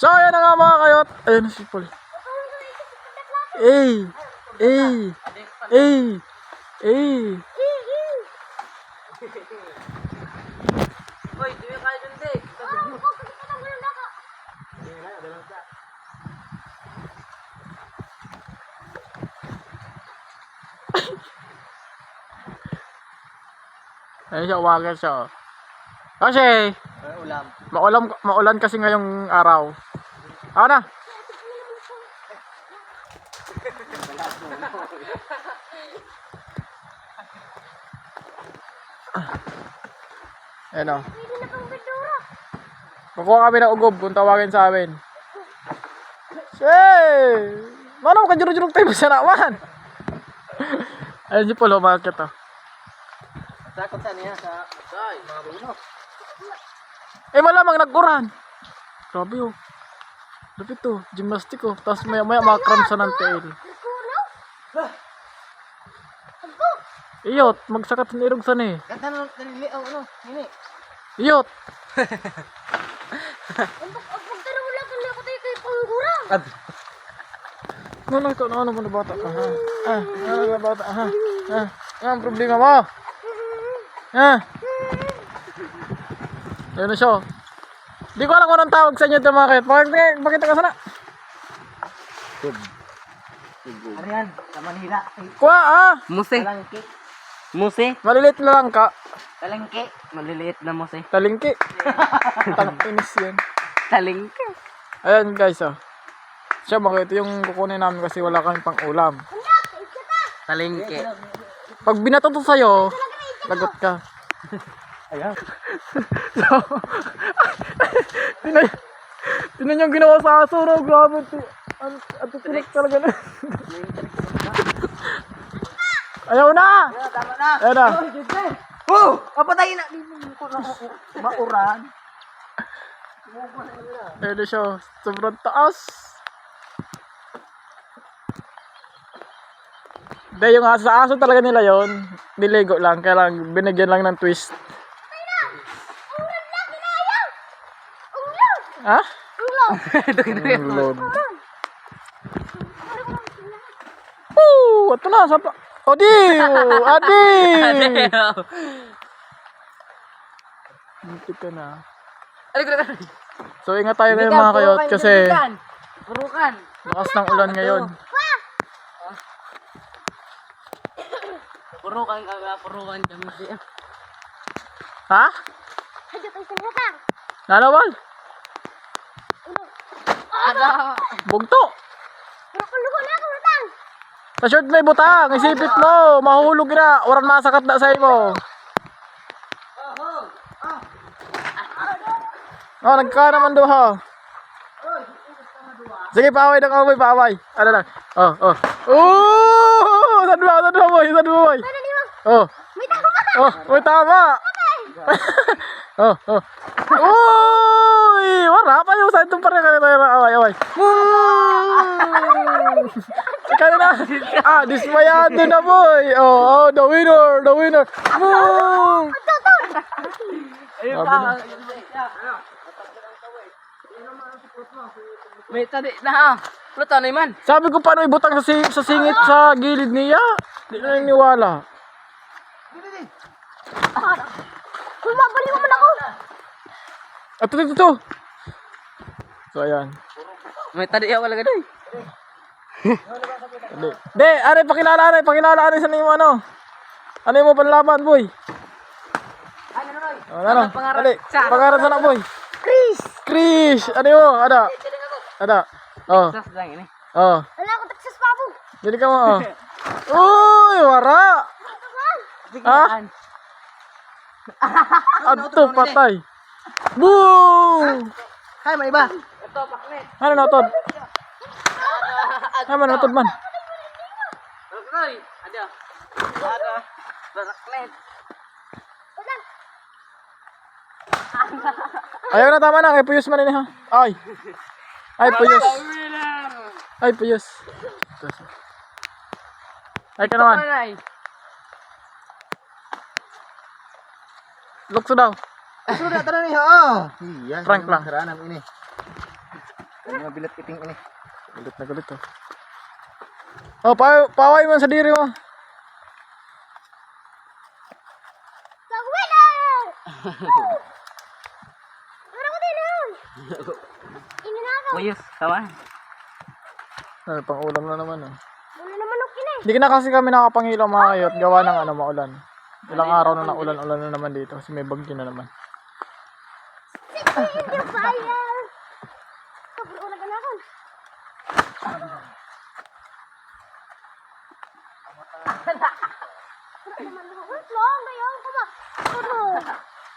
So, ayan na nga mga kayot. Ayan na si Paul. Eh! Eh! Eh! Eh! Uy, di mo kaya dun, di. Ayan siya, umaga siya. Kasi, Ulam. maulan kasi ngayong araw. Ako na. Ayan o. Kukuha kami ng ugob kung tawagin sa amin. Hey! Mano ka jurog-jurog tayo sa naman? Ayan si Paul, umakit o. Sakot sa niya sa... Ay, mga buno. Eh malamang nagkuran. Grabe oh. Lapit oh, gymnastic oh. Tapos maya makakramsa ng tail. Iyot, magsakat ng irog san eh. Ganda na nalili ang ano, hini. Iyot. Pagtanong ko ako tayo kay Panggurang. Ano mo na bata ka ha? Ano na bata ha? Ano ang problema mo? Ayun na siya. Di ko alam kung anong tawag sa inyo ito mga kayot. Bakit ka sana? Ariyan, sa Manila. Kuha ah! Muse. Talangki. Muse. Malilit na lang ka. Talangki. Maliliit na muse. Talingki. Tang-inis yan. Talingki. Ayan guys oh. Siya mga ito yung kukunin namin kasi wala kami pang ulam. Talingki. Pag binato to sa'yo, lagot ka. Ayan. So, tinan yung ginawa sa aso, no? Grabe. At tinik talaga na. Ayaw na! Tama na. Ayan na. Oh! Papatayin na. Mauran. Ayan na siya. Sobrang taas. Hindi, yung sa aso talaga nila yon. Niligo lang. Kaya lang, binigyan lang ng twist. Ha? Ang lord. Ito na. Sapa. Odi! Adi! Dito ka na. So, ingat tayo ngayon mga kayot kasi Purukan. lakas ng ulan ngayon. Purukan kami. Ha? Hadyo tayo sa ngatang. Nanawal? Ada. Bugto! Pero kulugo na ako ngatang. Sa short may butang, isipit mo, mahulog na, oran masakat na sa imo. Oh, nagka naman doon ha. Sige, paaway ng amoy, paaway. Ano lang. Oh. Saan ba, boy? Ano di mo? Oh. May tama ka. May tama. Uy, wala pa yung saan itong pareha ka na away. Kaya na. Dismayado na boy. Oh, the winner. Ayun pa. May tadi na ha. Pluto na man. Sabi ko paano ibutang sa singit sa gilid niya. Di na naniwala. Bumabali mo man ako. Ito. So ayan. May tadi ya wala gaday. De, pakilala sa nimo ano. Ano mo panlaban boy? Ano? Dali, pangaran sana boy. Chris. Ano mo? Ada. Oh. Sas lang ini. Oh. Wala ako Texas babu. Jadi ka mo. Uy, wara. Ha? Adto patay. Boom! Hay may iba. Ito paknet. Ano natod? Ano natod man? Roy, ada. Paknet. Ayaw na, tama na. Kay Puyos man ini ha. Ay, Puyos. Ay, Puyos. Ay ka naman. Lukso daw. Sudah tara ni ha. Frank lang. Karanam ini. Ang mga bilat kiting ini. Galit na galit oh. Oh, paway man sa diri mo. The winner! Ano ko din yun? Ininagaw. Uyos, tama. Ay, pang ulam na naman oh. Wala naman ako kinay. Hindi na kasi kami nakapangilaw mga kayot. Gawa ng ano, maulan. Ilang araw na ulan-ulan na naman dito. Kasi may bagyo na naman. Hindi bayan. Sobrang ulan na ako. Lang, gayon ka ba? Ano?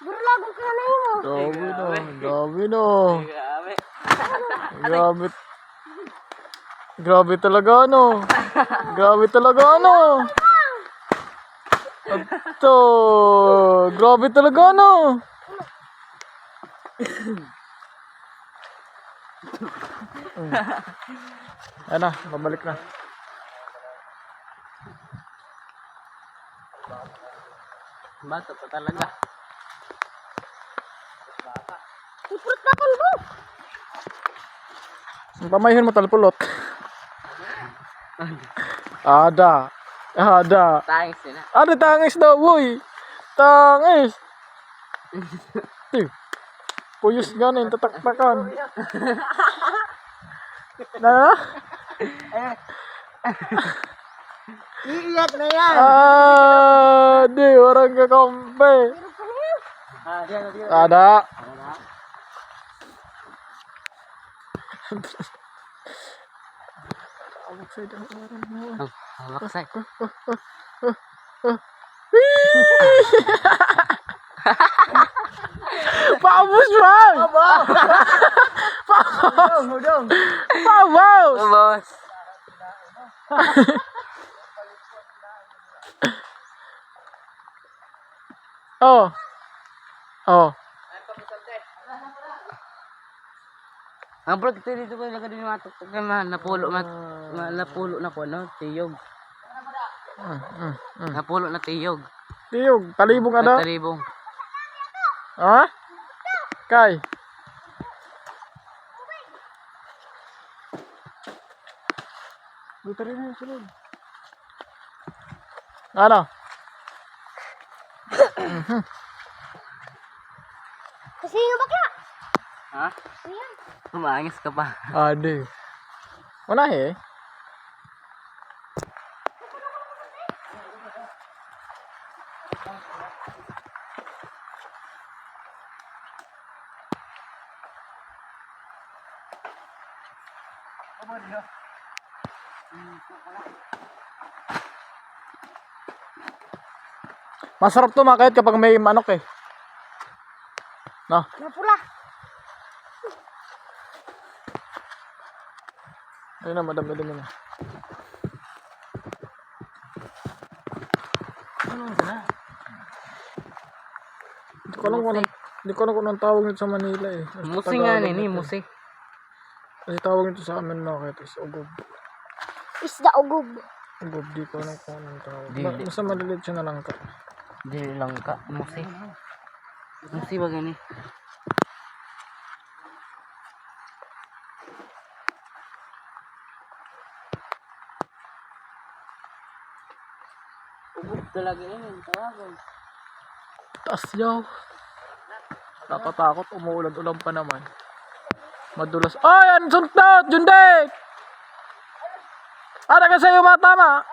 Burlagon ka na yun. Grabe no. Grabe no. Grabe. Grabe. Grabe talaga no. Grabe talaga no. Ito. Grabe talaga no. Ayan na, babalik na. Bato pa talaga. Ipurot na kalbo. Ang pamayhin mo talpulot. Ada. Ada. Thanks yun ah. Ada tangis daw, boy. Tangis. Puyos ganin, tataktakan. Na? Iiyak na yan. Di, orang kakampi. Diyan. Ada. Awak saya dah orang mo. Hawak say. Paubos man! Hudong. Paubos! Boss. Oh. Oh. Ang bro, kita dito ko ilagay din yung matuktok na napulo na po, no? Tiyog. Napulo na tiyog. Tiyog, talibong ada. Talibong. Ha? Kay. Dito rin na yung sunod. Ano? Kasi yung bakla. Ha? Ayan. Umangis ka pa. Ade. Wala eh. Masarap tumakit kapag may manok eh. No? Napula. Ayun na, madami-dami na. Hindi ko alam kung anong tawag nito sa Manila eh. Basta Musi nga Tagalog nini, nito. musi. Kasi tawag nito sa amin mga kaya is ugob. Isda ugub. Ugob, di ko alam kung anong tawag. Dili. Basta malilit siya na lang ka. Di lang ka, musi. Musi ba gani? Ubod talaga yun, tawagan. Taas yaw. Nakatakot, umuulan-ulan pa naman. Madulas. Ay, ang suntot! Jundik! Ada ka sa'yo matama?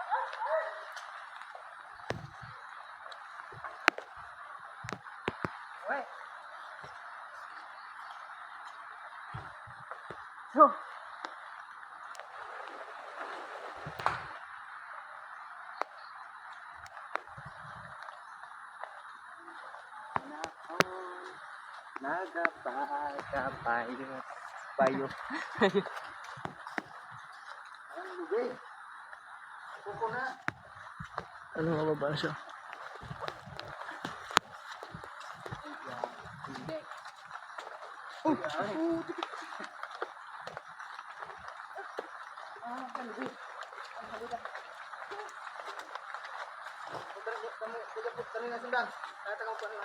Payo. Ano mababa siya? Kanina sundan. Kaya tagaw pa ng